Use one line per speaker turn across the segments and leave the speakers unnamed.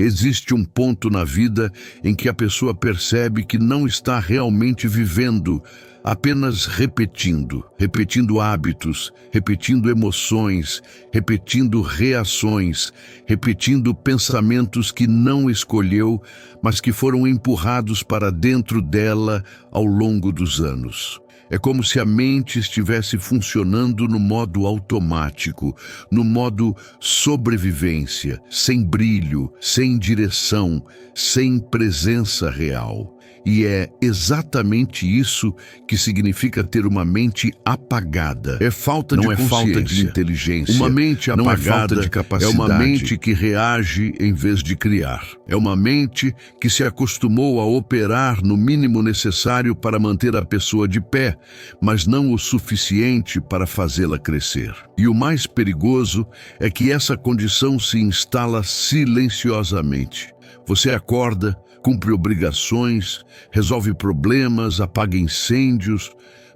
Existe um ponto na vida em que a pessoa percebe que não está realmente vivendo, apenas repetindo hábitos, repetindo emoções, repetindo reações, repetindo pensamentos que não escolheu, mas que foram empurrados para dentro dela ao longo dos anos. É como se a mente estivesse funcionando no modo automático, no modo sobrevivência, sem brilho, sem direção, sem presença real. E é exatamente isso que significa ter uma mente apagada. É falta de consciência, falta de inteligência. Uma mente apagada não é falta de capacidade. É uma mente que reage em vez de criar. É uma mente que se acostumou a operar no mínimo necessário para manter a pessoa de pé, mas não o suficiente para fazê-la crescer. E o mais perigoso é que essa condição se instala silenciosamente. Você acorda, cumpre obrigações, resolve problemas, apaga incêndios,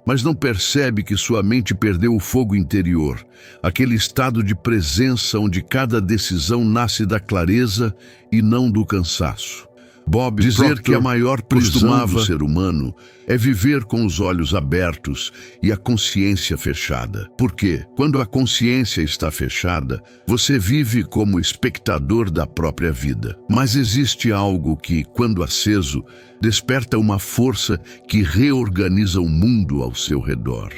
mas não percebe que sua mente perdeu o fogo interior, aquele estado de presença onde cada decisão nasce da clareza e não do cansaço. Bob dizer que a maior prisão do ser humano é viver com os olhos abertos e a consciência fechada. Porque, quando a consciência está fechada, você vive como espectador da própria vida. Mas existe algo que, quando aceso, desperta uma força que reorganiza o mundo ao seu redor.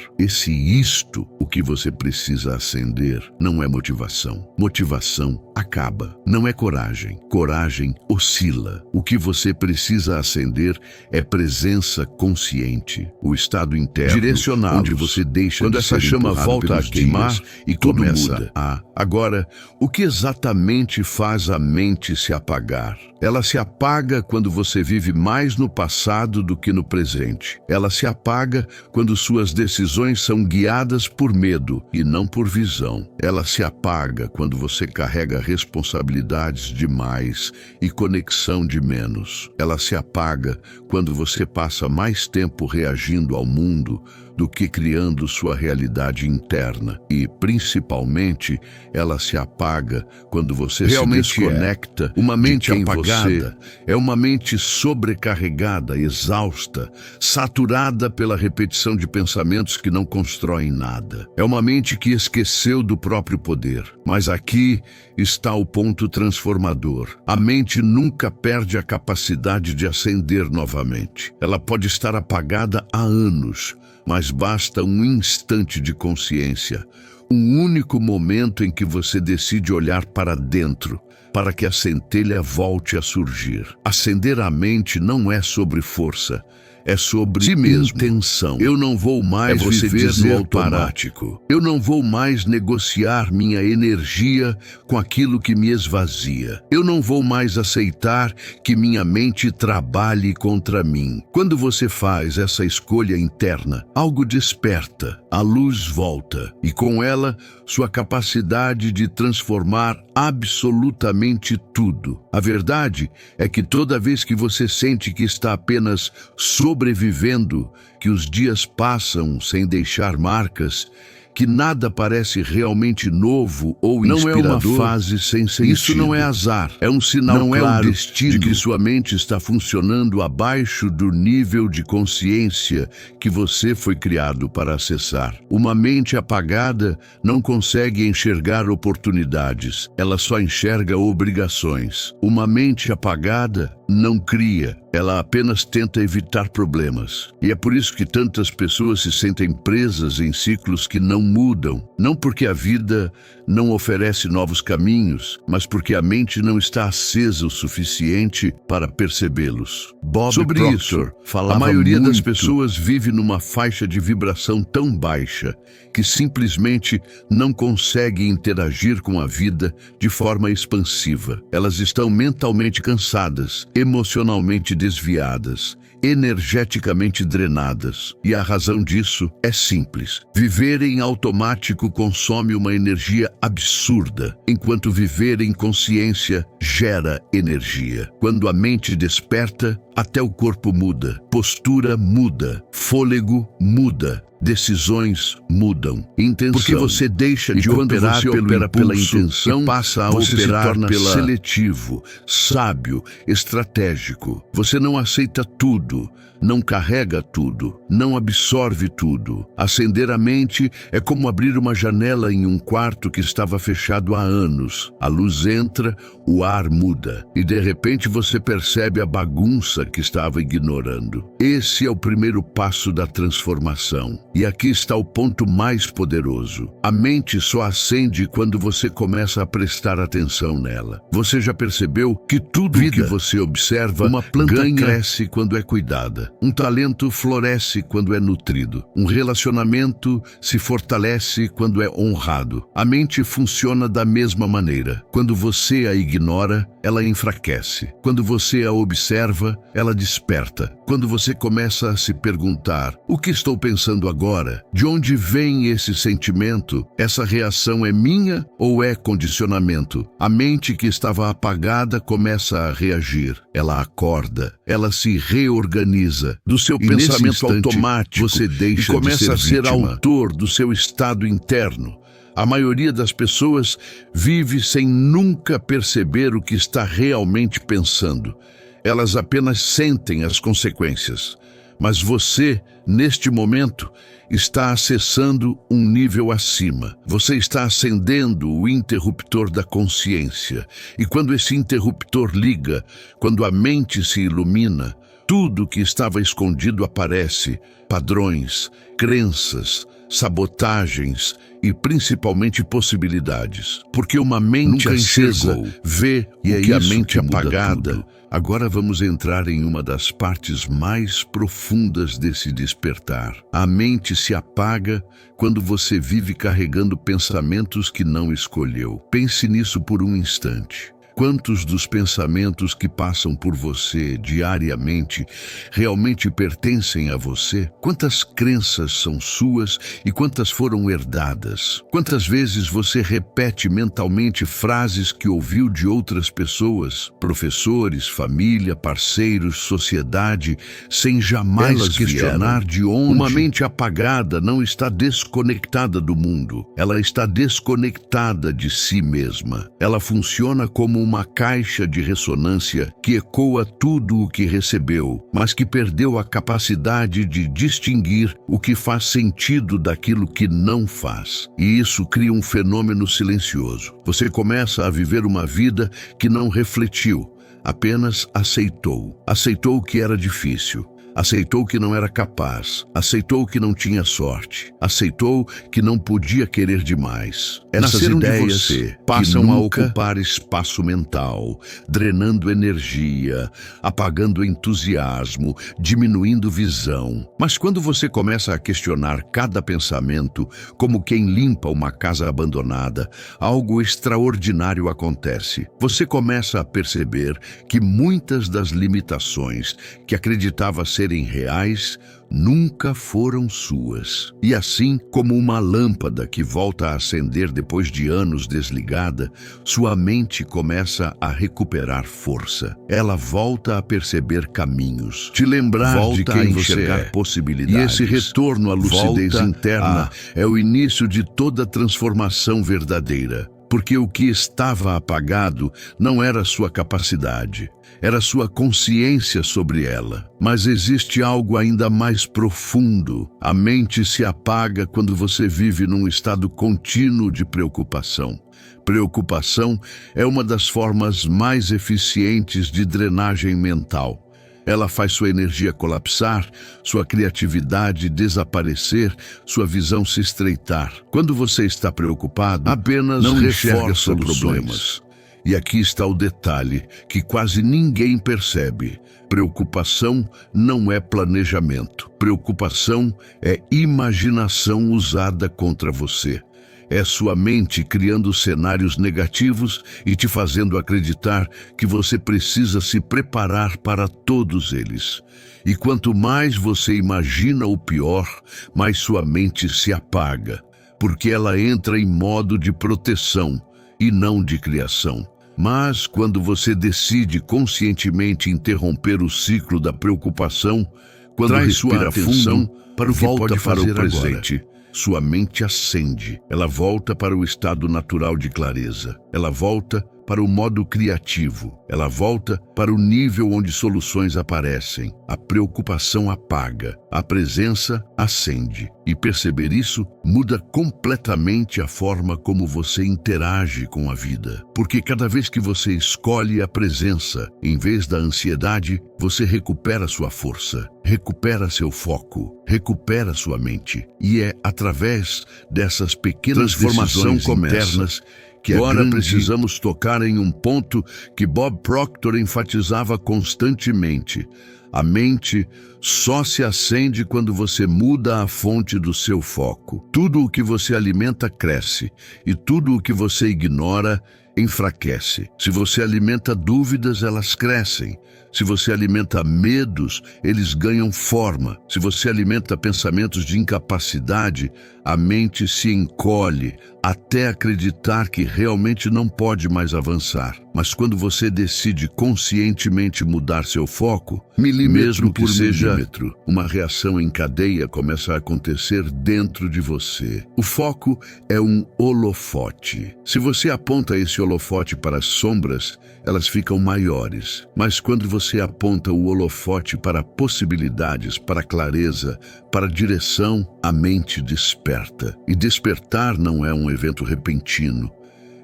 O que você precisa acender, não é motivação. Motivação acaba. Não é coragem. Coragem oscila. O que você precisa acender é presença consciente, o estado interno, direcionado, onde você deixa quando essa chama volta a queimar e tudo muda. Agora, o que exatamente faz a mente se apagar? Ela se apaga quando você vive mais no passado do que no presente. Ela se apaga quando suas decisões são guiadas por medo e não por visão. Ela se apaga quando você carrega responsabilidades demais e conexão de menos. Ela se apaga quando você passa mais tempo reagindo ao mundo do que criando sua realidade interna. E, principalmente, ela se apaga quando você realmente se desconecta. Uma mente apagada é uma mente sobrecarregada, exausta, saturada pela repetição de pensamentos que não constroem nada. É uma mente que esqueceu do próprio poder. Mas aqui está o ponto transformador. A mente nunca perde a capacidade de acender novamente. Ela pode estar apagada há anos, mas basta um instante de consciência, um único momento em que você decide olhar para dentro, para que a centelha volte a surgir. Acender a mente não é sobre força, é sobre si mesmo. Intenção. Eu não vou mais viver no automático. Eu não vou mais negociar minha energia com aquilo que me esvazia. Eu não vou mais aceitar que minha mente trabalhe contra mim. Quando você faz essa escolha interna, algo desperta, a luz volta, e com ela, sua capacidade de transformar absolutamente tudo. A verdade é que toda vez que você sente que está apenas sobrevivendo, que os dias passam sem deixar marcas, que nada parece realmente novo ou inspirador. Não é uma fase sem sentido. Isso não é azar. É um sinal claro de que sua mente está funcionando abaixo do nível de consciência que você foi criado para acessar. Uma mente apagada não consegue enxergar oportunidades. Ela só enxerga obrigações. Uma mente apagada não cria. Ela apenas tenta evitar problemas. E é por isso que tantas pessoas se sentem presas em ciclos que não mudam. Não porque a vida não oferece novos caminhos, mas porque a mente não está acesa o suficiente para percebê-los. Bob Proctor falava a maioria das pessoas vive numa faixa de vibração tão baixa que simplesmente não consegue interagir com a vida de forma expansiva. Elas estão mentalmente cansadas, emocionalmente desviadas, energeticamente drenadas. E a razão disso é simples. Viver em automático consome uma energia absurda, enquanto viver em consciência gera energia. Quando a mente desperta, até o corpo muda, postura muda, fôlego muda, decisões mudam. Intenção.
Porque você deixa de
quando
operar
você
pelo
opera
impulso
pela intenção,
e passa a
você
operar
se torna
pela...
seletivo, sábio, estratégico. Você não aceita tudo, não carrega tudo, não absorve tudo. Acender a mente é como abrir uma janela em um quarto que estava fechado há anos. A luz entra, o ar muda e de repente você percebe a bagunça que estava ignorando. Esse é o primeiro passo da transformação. E aqui está o ponto mais poderoso. A mente só acende quando você começa a prestar atenção nela. Você já percebeu que tudo que você observa, uma planta cresce quando é cuidada. Um talento floresce quando é nutrido. Um relacionamento se fortalece quando é honrado. A mente funciona da mesma maneira. Quando você a ignora, ela enfraquece. Quando você a observa, ela desperta. Quando você começa a se perguntar, o que estou pensando agora? De onde vem esse sentimento? Essa reação é minha ou é condicionamento? A mente que estava apagada começa a reagir. Ela acorda. Ela se reorganiza. Do seu pensamento automático, você deixa começa a ser autor do seu estado interno. A maioria das pessoas vive sem nunca perceber o que está realmente pensando. Elas apenas sentem as consequências. Mas você, neste momento, está acessando um nível acima. Você está acendendo o interruptor da consciência. E quando esse interruptor liga, quando a mente se ilumina, tudo que estava escondido aparece: padrões, crenças, sabotagens e principalmente possibilidades. Porque uma mente acesa vê o que a mente apagada. Agora vamos entrar em uma das partes mais profundas desse despertar. A mente se apaga quando você vive carregando pensamentos que não escolheu. Pense nisso por um instante. Quantos dos pensamentos que passam por você diariamente realmente pertencem a você? Quantas crenças são suas e quantas foram herdadas? Quantas vezes você repete mentalmente frases que ouviu de outras pessoas, professores, família, parceiros, sociedade, sem jamais questionar de onde? Uma mente apagada não está desconectada do mundo. Ela está desconectada de si mesma. Ela funciona como uma caixa de ressonância que ecoa tudo o que recebeu, mas que perdeu a capacidade de distinguir o que faz sentido daquilo que não faz. E isso cria um fenômeno silencioso. Você começa a viver uma vida que não refletiu, apenas aceitou. Aceitou que era difícil. Aceitou que não era capaz, aceitou que não tinha sorte, aceitou que não podia querer demais. Essas ideias passam a ocupar espaço mental, drenando energia, apagando entusiasmo, diminuindo visão. Mas quando você começa a questionar cada pensamento, como quem limpa uma casa abandonada, algo extraordinário acontece. Você começa a perceber que muitas das limitações que acreditava serem reais nunca foram suas. E assim, como uma lâmpada que volta a acender depois de anos desligada, sua mente começa a recuperar força. Ela volta a perceber caminhos, te lembrar de quem você é, possibilidades. E esse retorno à lucidez interna é o início de toda transformação verdadeira. Porque o que estava apagado não era sua capacidade, era sua consciência sobre ela. Mas existe algo ainda mais profundo. A mente se apaga quando você vive num estado contínuo de preocupação. Preocupação é uma das formas mais eficientes de drenagem mental. Ela faz sua energia colapsar, sua criatividade desaparecer, sua visão se estreitar. Quando você está preocupado, apenas não reforça problemas. E aqui está o detalhe que quase ninguém percebe. Preocupação não é planejamento. Preocupação é imaginação usada contra você. É sua mente criando cenários negativos e te fazendo acreditar que você precisa se preparar para todos eles. E quanto mais você imagina o pior, mais sua mente se apaga, porque ela entra em modo de proteção e não de criação. Mas quando você decide conscientemente interromper o ciclo da preocupação, Quando
Traz
respira
sua atenção
fundo,
para o que
volta
pode
para o
fazer
presente. Sua mente acende. Ela volta para o estado natural de clareza. Ela volta para o modo criativo. Ela volta para o nível onde soluções aparecem. A preocupação apaga. A presença acende. E perceber isso muda completamente a forma como você interage com a vida. Porque cada vez que você escolhe a presença, em vez da ansiedade, você recupera sua força, recupera seu foco, recupera sua mente. E é através dessas pequenas decisões internas que agora precisamos tocar em um ponto que Bob Proctor enfatizava constantemente. A mente só se acende quando você muda a fonte do seu foco. Tudo o que você alimenta cresce, e tudo o que você ignora enfraquece. Se você alimenta dúvidas, elas crescem. Se você alimenta medos, eles ganham forma. Se você alimenta pensamentos de incapacidade, a mente se encolhe até acreditar que realmente não pode mais avançar. Mas quando você decide conscientemente mudar seu foco, mesmo que seja milímetro, uma reação em cadeia começa a acontecer dentro de você. O foco é um holofote. Se você aponta esse holofote para as sombras, elas ficam maiores. Mas quando você aponta o holofote para possibilidades, para clareza, para direção, a mente desperta. E despertar não é um evento repentino.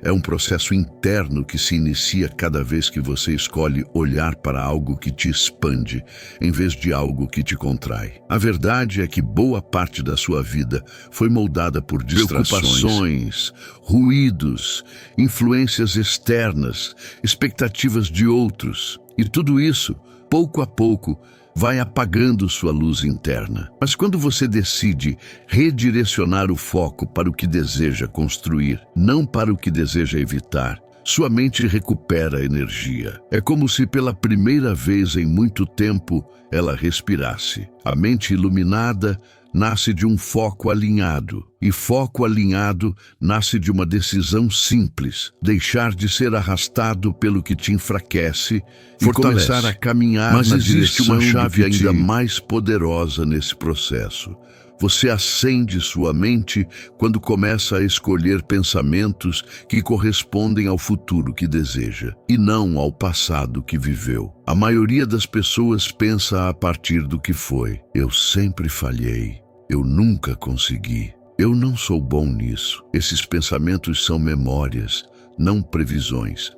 É um processo interno que se inicia cada vez que você escolhe olhar para algo que te expande, em vez de algo que te contrai. A verdade é que boa parte da sua vida foi moldada por distrações, ruídos, influências externas, expectativas de outros. E tudo isso, pouco a pouco, vai apagando sua luz interna. Mas quando você decide redirecionar o foco para o que deseja construir, não para o que deseja evitar, sua mente recupera energia. É como se pela primeira vez em muito tempo ela respirasse. A mente iluminada nasce de um foco alinhado, e foco alinhado nasce de uma decisão simples: deixar de ser arrastado pelo que te enfraquece e começar a caminhar na direção. Mas existe uma chave ainda mais poderosa nesse processo. Você acende sua mente quando começa a escolher pensamentos que correspondem ao futuro que deseja, e não ao passado que viveu. A maioria das pessoas pensa a partir do que foi. Eu sempre falhei. Eu nunca consegui. Eu não sou bom nisso. Esses pensamentos são memórias, não previsões.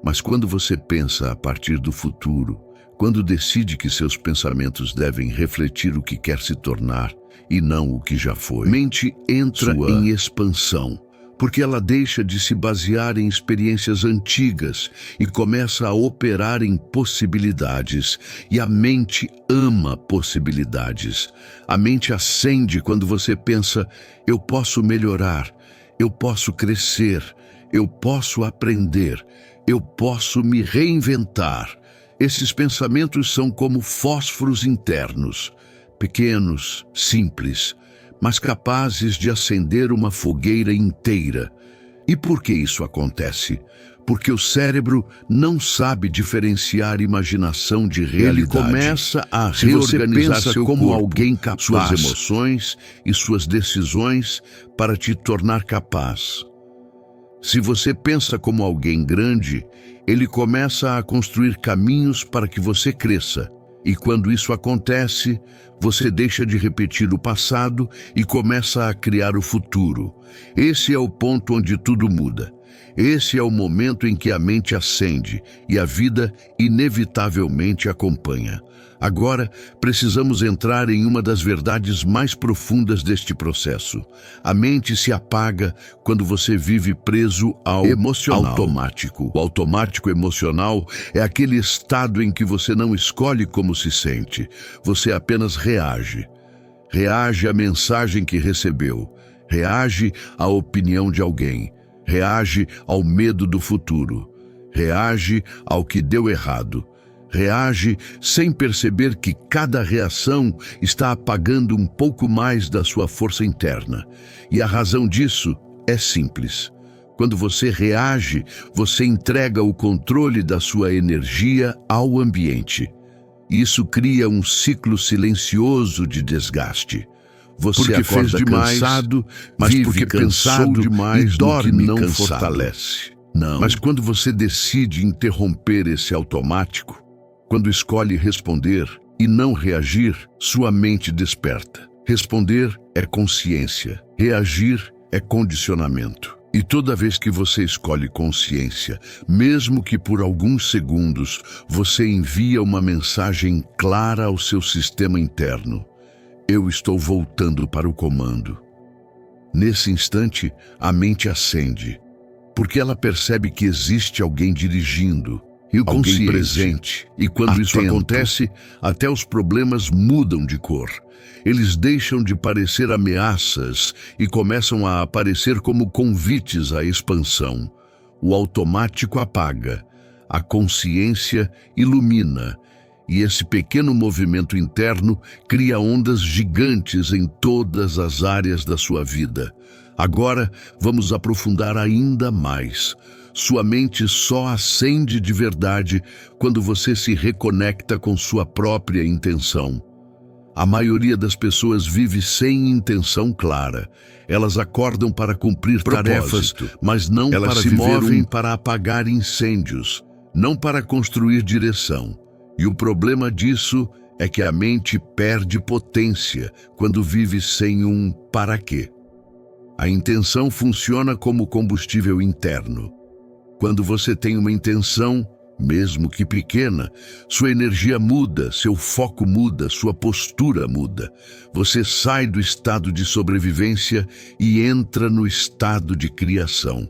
Mas quando você pensa a partir do futuro, quando decide que seus pensamentos devem refletir o que quer se tornar e não o que já foi, mente entra em expansão, porque ela deixa de se basear em experiências antigas e começa a operar em possibilidades. E a mente ama possibilidades. A mente acende quando você pensa: eu posso melhorar, eu posso crescer, eu posso aprender, eu posso me reinventar. Esses pensamentos são como fósforos internos, pequenos, simples, mas capazes de acender uma fogueira inteira. E por que isso acontece? Porque o cérebro não sabe diferenciar imaginação de realidade. Ele começa a reorganizar seu como corpo, alguém capaz, suas emoções e suas decisões para te tornar capaz. Se você pensa como alguém grande, ele começa a construir caminhos para que você cresça. E quando isso acontece, você deixa de repetir o passado e começa a criar o futuro. Esse é o ponto onde tudo muda. Esse é o momento em que a mente acende e a vida inevitavelmente acompanha. Agora, precisamos entrar em uma das verdades mais profundas deste processo. A mente se apaga quando você vive preso ao automático. O automático emocional é aquele estado em que você não escolhe como se sente. Você apenas reage. Reage à mensagem que recebeu. Reage à opinião de alguém. Reage ao medo do futuro. Reage ao que deu errado. Reage sem perceber que cada reação está apagando um pouco mais da sua força interna. E a razão disso é simples. Quando você reage, você entrega o controle da sua energia ao ambiente. Isso cria um ciclo silencioso de desgaste. Você
Porque
acorda
fez demais,
cansado,
mas
vive
porque
cansado
pensou demais
e dorme
não
cansado.
fortalece.
Não. Mas quando você decide interromper esse automático, quando escolhe responder e não reagir, sua mente desperta. Responder é consciência, reagir é condicionamento. E toda vez que você escolhe consciência, mesmo que por alguns segundos, você envia uma mensagem clara ao seu sistema interno. Eu estou voltando para o comando. Nesse instante, a mente acende, porque ela percebe que existe alguém dirigindo, e o consciente presente. E quando isso acontece, até os problemas mudam de cor. Eles deixam de parecer ameaças e começam a aparecer como convites à expansão. O automático apaga, a consciência ilumina, e esse pequeno movimento interno cria ondas gigantes em todas as áreas da sua vida. Agora, vamos aprofundar ainda mais. Sua mente só acende de verdade quando você se reconecta com sua própria intenção. A maioria das pessoas vive sem intenção clara. Elas acordam para cumprir tarefas, mas não para
se
viver
movem
para apagar incêndios, não para construir direção. E o problema disso é que a mente perde potência quando vive sem um para quê. A intenção funciona como combustível interno. Quando você tem uma intenção, mesmo que pequena, sua energia muda, seu foco muda, sua postura muda. Você sai do estado de sobrevivência e entra no estado de criação.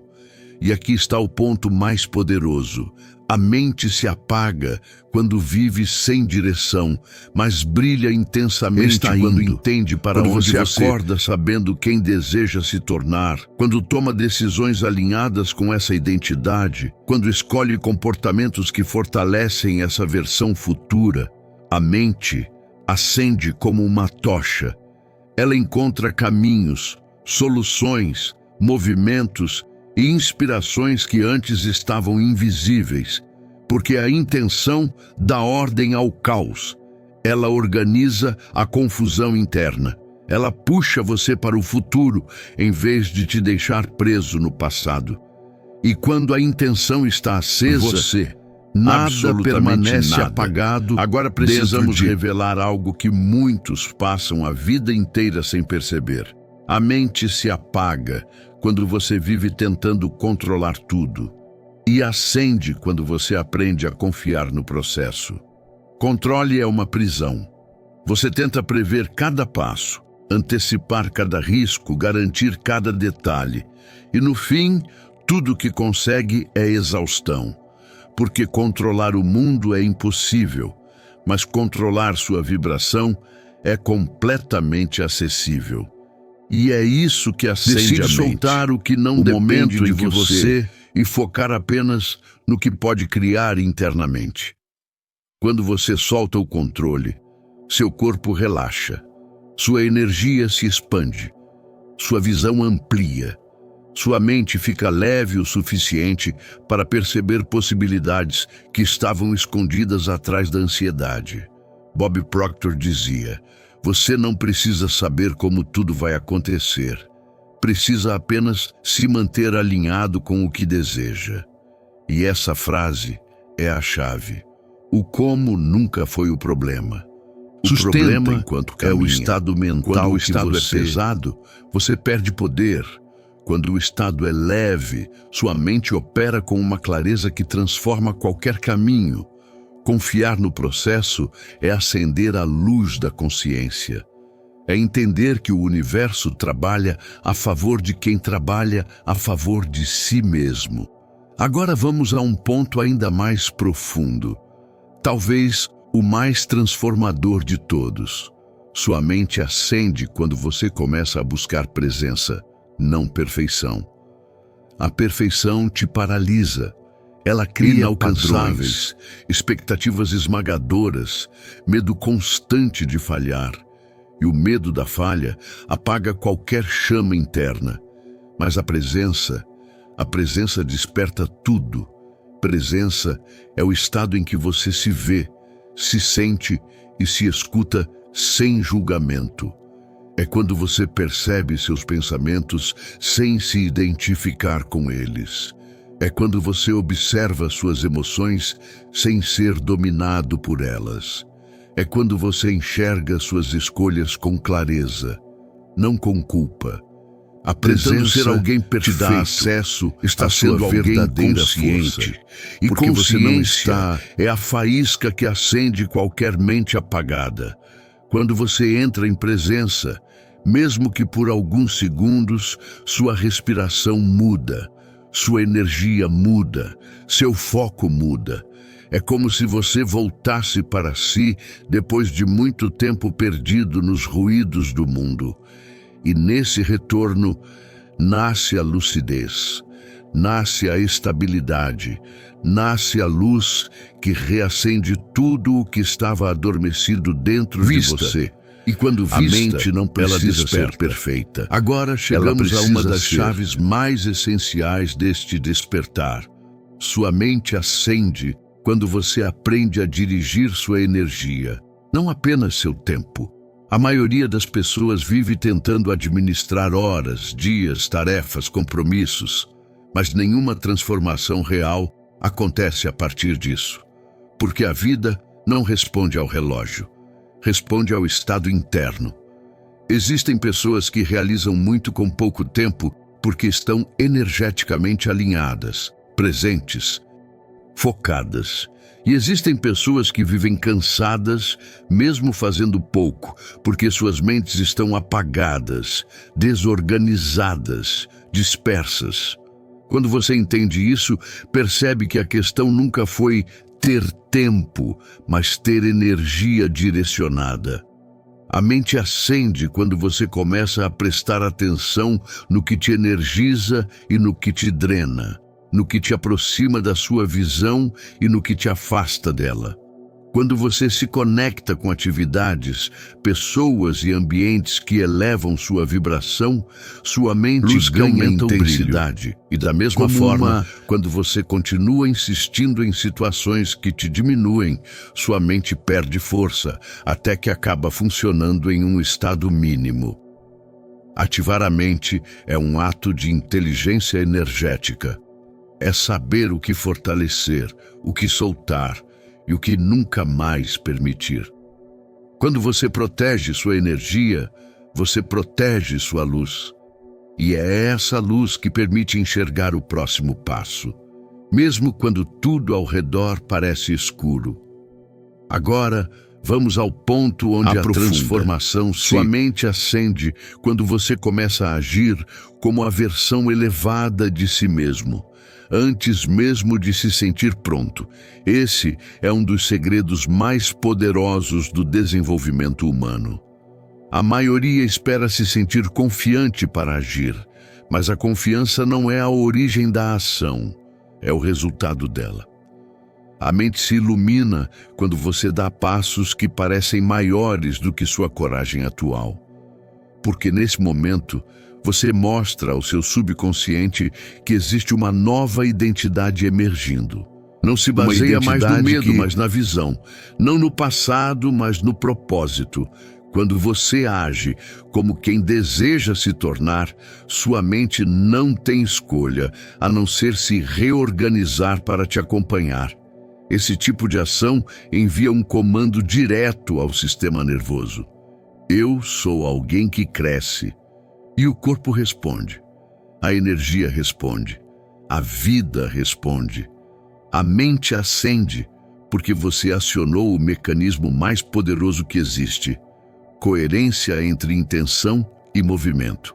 E aqui está o ponto mais poderoso. A mente se apaga quando vive sem direção, mas brilha intensamente quando entende para onde você acorda sabendo quem deseja se tornar, quando toma decisões alinhadas com essa identidade, quando escolhe comportamentos que fortalecem essa versão futura. A mente acende como uma tocha. Ela encontra caminhos, soluções, movimentos e inspirações que antes estavam invisíveis, porque a intenção dá ordem ao caos. Ela organiza a confusão interna. Ela puxa você para o futuro, em vez de te deixar preso no passado. E quando a intenção está acesa, nada permanece apagado. Agora precisamos revelar algo que muitos passam a vida inteira sem perceber. A mente se apaga quando você vive tentando controlar tudo, e acende quando você aprende a confiar no processo. Controle é uma prisão. Você tenta prever cada passo, antecipar cada risco, garantir cada detalhe, e no fim, tudo que consegue é exaustão, porque controlar o mundo é impossível, mas controlar sua vibração é completamente acessível. E é isso que acende a mente. Soltar o que não depende de você e focar apenas no que pode criar internamente. Quando você solta o controle, seu corpo relaxa, sua energia se expande, sua visão amplia, sua mente fica leve o suficiente para perceber possibilidades que estavam escondidas atrás da ansiedade. Bob Proctor dizia: você não precisa saber como tudo vai acontecer. Precisa apenas se manter alinhado com o que deseja. E essa frase é a chave. O como nunca foi o problema. O problema enquanto caminha. É o estado mental. Quando o estado é pesado, você perde poder. Quando o estado é leve, sua mente opera com uma clareza que transforma qualquer caminho. Confiar no processo é acender a luz da consciência. É entender que o universo trabalha a favor de quem trabalha a favor de si mesmo. Agora vamos a um ponto ainda mais profundo, talvez o mais transformador de todos. Sua mente acende quando você começa a buscar presença, não perfeição. A perfeição te paralisa. Ela cria inalcançáveis, expectativas esmagadoras, medo constante de falhar. E o medo da falha apaga qualquer chama interna. Mas a presença desperta tudo. Presença é o estado em que você se vê, se sente e se escuta sem julgamento. É quando você percebe seus pensamentos sem se identificar com eles. É quando você observa suas emoções sem ser dominado por elas. É quando você enxerga suas escolhas com clareza, não com culpa. A presença ser alguém perfeito, te dá acesso está sendo alguém consciente. E porque você não está, é a faísca que acende qualquer mente apagada. Quando você entra em presença, mesmo que por alguns segundos, sua respiração muda, sua energia muda, seu foco muda. É como se você voltasse para si depois de muito tempo perdido nos ruídos do mundo. E nesse retorno, nasce a lucidez, nasce a estabilidade, nasce a luz que reacende tudo o que estava adormecido dentro de você. E quando vista, a mente não precisa ser perfeita. Agora chegamos a uma das chaves mais essenciais deste despertar. Sua mente acende quando você aprende a dirigir sua energia, não apenas seu tempo. A maioria das pessoas vive tentando administrar horas, dias, tarefas, compromissos, mas nenhuma transformação real acontece a partir disso. Porque a vida não responde ao relógio, responde ao estado interno. Existem pessoas que realizam muito com pouco tempo porque estão energeticamente alinhadas, presentes, focadas. E existem pessoas que vivem cansadas, mesmo fazendo pouco, porque suas mentes estão apagadas, desorganizadas, dispersas. Quando você entende isso, percebe que a questão nunca foi ter tempo, mas ter energia direcionada. A mente acende quando você começa a prestar atenção no que te energiza e no que te drena, no que te aproxima da sua visão e no que te afasta dela. Quando você se conecta com atividades, pessoas e ambientes que elevam sua vibração, sua mente ganha intensidade. E da mesma forma, quando você continua insistindo em situações que te diminuem, sua mente perde força, até que acaba funcionando em um estado mínimo. Ativar a mente é um ato de inteligência energética. É saber o que fortalecer, o que soltar e o que nunca mais permitir. Quando você protege sua energia, você protege sua luz. E é essa luz que permite enxergar o próximo passo, mesmo quando tudo ao redor parece escuro. Agora, vamos ao ponto onde a transformação somente acende quando você começa a agir como a versão elevada de si mesmo, antes mesmo de se sentir pronto. Esse é um dos segredos mais poderosos do desenvolvimento humano. A maioria espera se sentir confiante para agir, mas a confiança não é a origem da ação, é o resultado dela. A mente se ilumina quando você dá passos que parecem maiores do que sua coragem atual. Porque nesse momento, você mostra ao seu subconsciente que existe uma nova identidade emergindo. Não se baseia mais no medo, mas na visão. Não no passado, mas no propósito. Quando você age como quem deseja se tornar, sua mente não tem escolha, a não ser se reorganizar para te acompanhar. Esse tipo de ação envia um comando direto ao sistema nervoso. Eu sou alguém que cresce. E o corpo responde. A energia responde. A vida responde. A mente acende, porque você acionou o mecanismo mais poderoso que existe. Coerência entre intenção e movimento.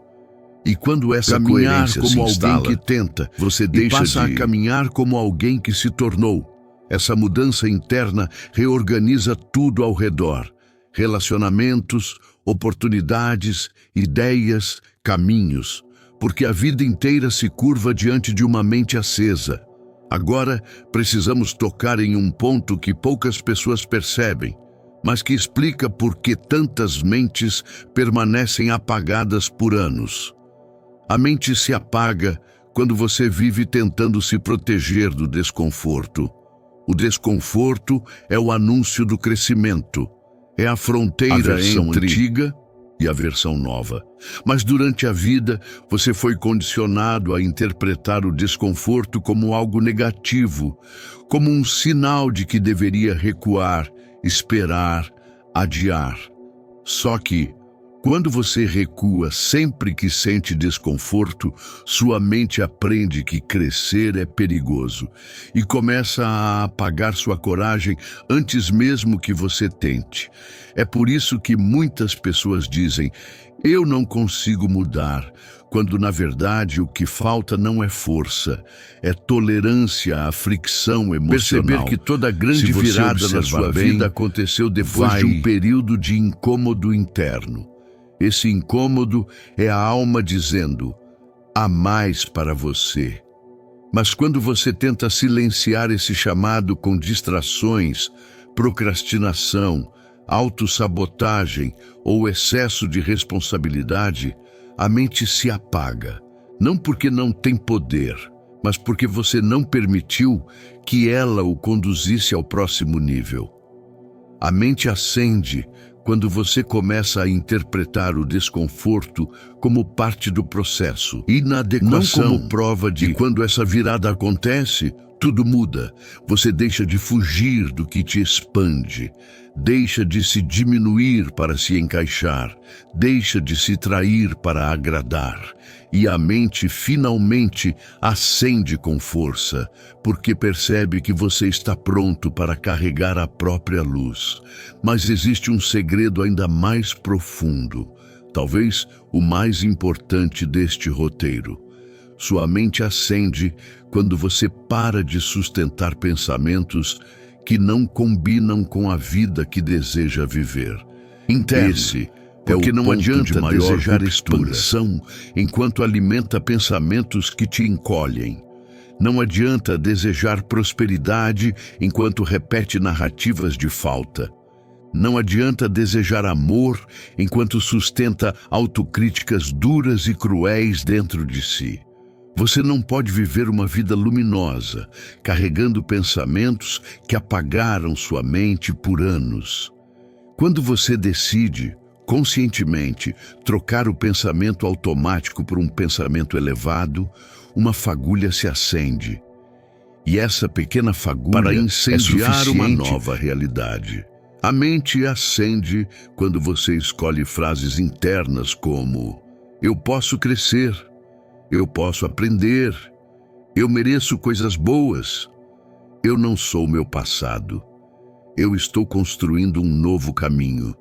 E quando essa coerência como se instala, alguém que tenta, você deixa passa a caminhar como alguém que se tornou. Essa mudança interna reorganiza tudo ao redor. Relacionamentos, oportunidades, ideias, caminhos. Porque a vida inteira se curva diante de uma mente acesa. Agora, precisamos tocar em um ponto que poucas pessoas percebem, mas que explica por que tantas mentes permanecem apagadas por anos. A mente se apaga quando você vive tentando se proteger do desconforto. O desconforto é o anúncio do crescimento. É a fronteira
A versão
entre antiga e a versão nova. Mas durante a vida, você foi condicionado a interpretar o desconforto como algo negativo, como um sinal de que deveria recuar, esperar, adiar. Só que, quando você recua sempre que sente desconforto, sua mente aprende que crescer é perigoso e começa a apagar sua coragem antes mesmo que você tente. É por isso que muitas pessoas dizem: "Eu não consigo mudar", quando na verdade o que falta não é força, é tolerância à fricção emocional. Perceber que toda grande virada na sua vida aconteceu depois de um período de incômodo interno. Esse incômodo é a alma dizendo: há mais para você. Mas quando você tenta silenciar esse chamado com distrações, procrastinação, autossabotagem ou excesso de responsabilidade, a mente se apaga. Não porque não tem poder, mas porque você não permitiu que ela o conduzisse ao próximo nível. A mente acende quando você começa a interpretar o desconforto como parte do processo, inadequação, não como prova de quando essa virada acontece, tudo muda. Você deixa de fugir do que te expande, deixa de se diminuir para se encaixar, deixa de se trair para agradar. E a mente finalmente acende com força, porque percebe que você está pronto para carregar a própria luz. Mas existe um segredo ainda mais profundo, talvez o mais importante deste roteiro. Sua mente acende quando você para de sustentar pensamentos que não combinam com a vida que deseja viver. Esse porque não adianta desejar expansão enquanto alimenta pensamentos que te encolhem. Não adianta desejar prosperidade enquanto repete narrativas de falta. Não adianta desejar amor enquanto sustenta autocríticas duras e cruéis dentro de si. Você não pode viver uma vida luminosa, carregando pensamentos que apagaram sua mente por anos. Quando você decide, conscientemente, trocar o pensamento automático por um pensamento elevado, uma fagulha se acende. E essa pequena fagulha para incendiar uma nova realidade. A mente acende quando você escolhe frases internas como: eu posso crescer, eu posso aprender, eu mereço coisas boas, eu não sou meu passado, eu estou construindo um novo caminho.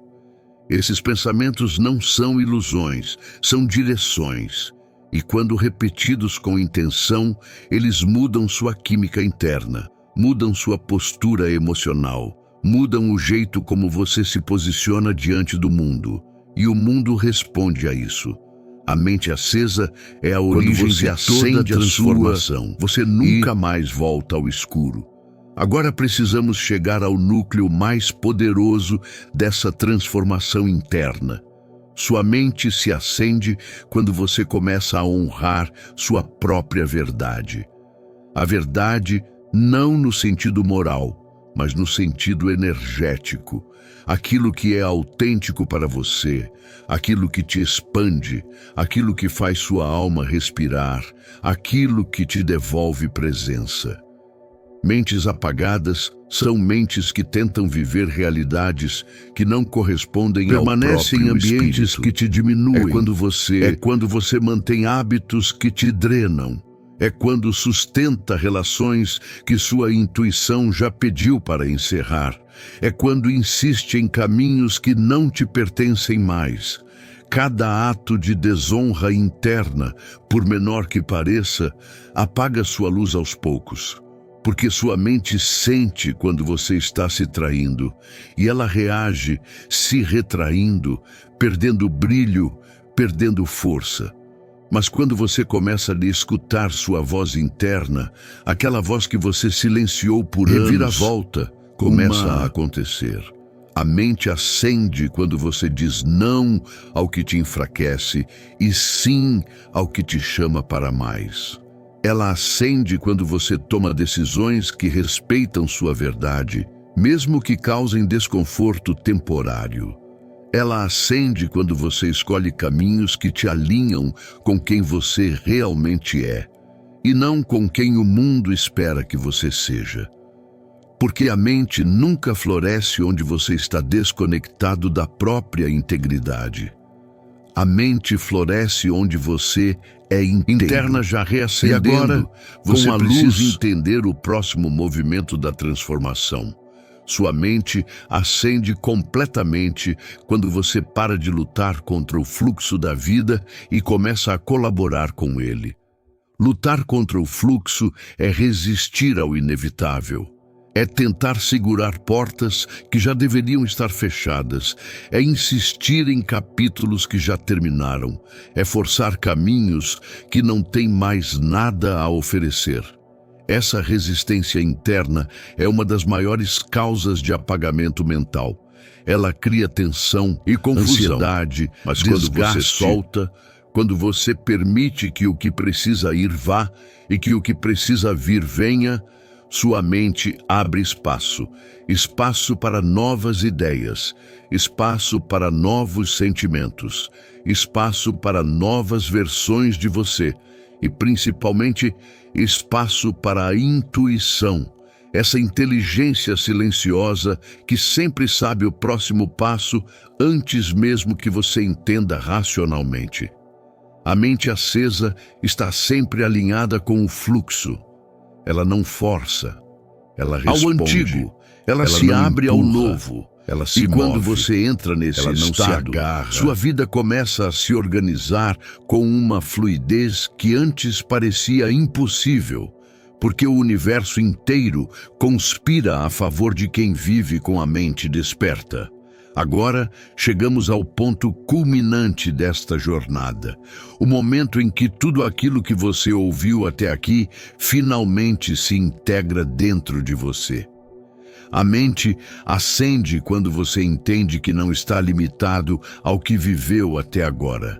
Esses pensamentos não são ilusões, são direções. E quando repetidos com intenção, eles mudam sua química interna, mudam sua postura emocional, mudam o jeito como você se posiciona diante do mundo. E o mundo responde a isso. A mente acesa é a origem de toda transformação. Você nunca mais volta ao escuro. Agora precisamos chegar ao núcleo mais poderoso dessa transformação interna. Sua mente se acende quando você começa a honrar sua própria verdade. A verdade não no sentido moral, mas no sentido energético. Aquilo que é autêntico para você, aquilo que te expande, aquilo que faz sua alma respirar, aquilo que te devolve presença. Mentes apagadas são mentes que tentam viver realidades que não correspondem ao próprio espírito. Permanecem em ambientes que te diminuem. É quando você mantém hábitos que te drenam. É quando sustenta relações que sua intuição já pediu para encerrar. É quando insiste em caminhos que não te pertencem mais. Cada ato de desonra interna, por menor que pareça, apaga sua luz aos poucos. Porque sua mente sente quando você está se traindo, e ela reage se retraindo, perdendo brilho, perdendo força. Mas quando você começa a escutar sua voz interna, aquela voz que você silenciou por anos, reviravolta começa a acontecer. A mente acende quando você diz não ao que te enfraquece e sim ao que te chama para mais. Ela acende quando você toma decisões que respeitam sua verdade, mesmo que causem desconforto temporário. Ela acende quando você escolhe caminhos que te alinham com quem você realmente é, e não com quem o mundo espera que você seja. Porque a mente nunca floresce onde você está desconectado da própria integridade. A mente floresce onde você é inteiro. Interna já reacendendo. E agora você precisa entender o próximo movimento da transformação. Sua mente acende completamente quando você para de lutar contra o fluxo da vida e começa a colaborar com ele. Lutar contra o fluxo é resistir ao inevitável. É tentar segurar portas que já deveriam estar fechadas. É insistir em capítulos que já terminaram. É forçar caminhos que não têm mais nada a oferecer. Essa resistência interna é uma das maiores causas de apagamento mental. Ela cria tensão e confusão, ansiedade, mas quando você solta, quando você permite que o que precisa ir vá e que o que precisa vir venha, sua mente abre espaço, espaço para novas ideias, espaço para novos sentimentos, espaço para novas versões de você e, principalmente, espaço para a intuição, essa inteligência silenciosa que sempre sabe o próximo passo antes mesmo que você entenda racionalmente. A mente acesa está sempre alinhada com o fluxo. Ela não força, ela responde. Ao antigo, ela se abre ao novo. Ela se move. Quando você entra nesse estado, sua vida começa a se organizar com uma fluidez que antes parecia impossível, porque o universo inteiro conspira a favor de quem vive com a mente desperta. Agora chegamos ao ponto culminante desta jornada, o momento em que tudo aquilo que você ouviu até aqui finalmente se integra dentro de você. A mente acende quando você entende que não está limitado ao que viveu até agora,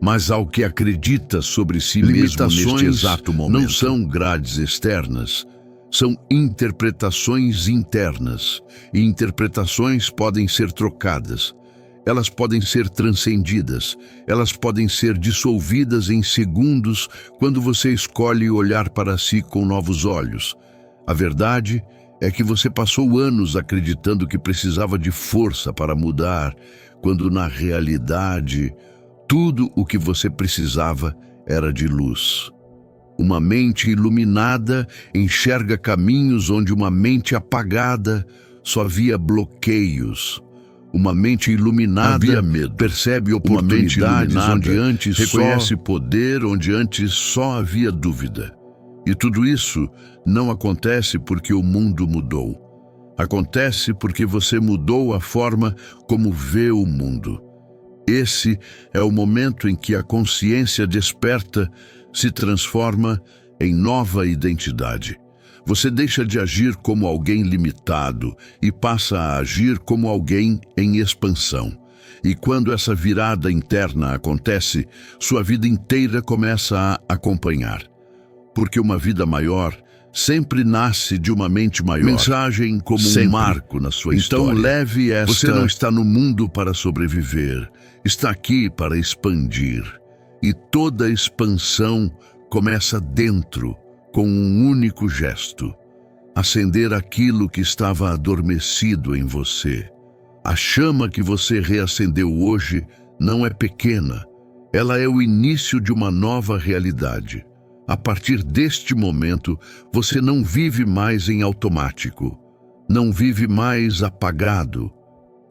mas ao que acredita sobre si mesmo neste exato momento. Não são grades externas, são interpretações internas, e interpretações podem ser trocadas. Elas podem ser transcendidas, elas podem ser dissolvidas em segundos quando você escolhe olhar para si com novos olhos. A verdade é que você passou anos acreditando que precisava de força para mudar, quando na realidade tudo o que você precisava era de luz. Uma mente iluminada enxerga caminhos onde uma mente apagada só via bloqueios. Uma mente iluminada percebe oportunidades onde antes reconhece poder, onde antes só havia dúvida. E tudo isso não acontece porque o mundo mudou. Acontece porque você mudou a forma como vê o mundo. Esse é o momento em que a consciência desperta se transforma em nova identidade. Você deixa de agir como alguém limitado e passa a agir como alguém em expansão. E quando essa virada interna acontece, sua vida inteira começa a acompanhar. Porque uma vida maior sempre nasce de uma mente maior. Mensagem como sempre. Um marco na sua história. Então leve esta... Você não está no mundo para sobreviver, está aqui para expandir. E toda expansão começa dentro, com um único gesto: acender aquilo que estava adormecido em você. A chama que você reacendeu hoje não é pequena, ela é o início de uma nova realidade. A partir deste momento, você não vive mais em automático, não vive mais apagado,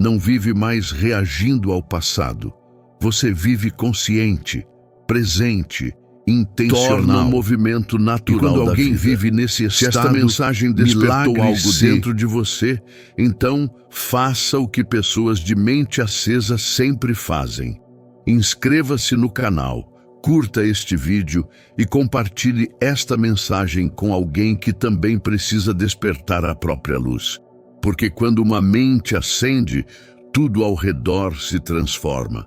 não vive mais reagindo ao passado. Você vive consciente, presente, intencional. Torna um movimento natural. E quando alguém vive nesse estado, se esta mensagem despertou algo dentro de você, então faça o que pessoas de mente acesa sempre fazem. Inscreva-se no canal, curta este vídeo e compartilhe esta mensagem com alguém que também precisa despertar a própria luz. Porque quando uma mente acende, tudo ao redor se transforma.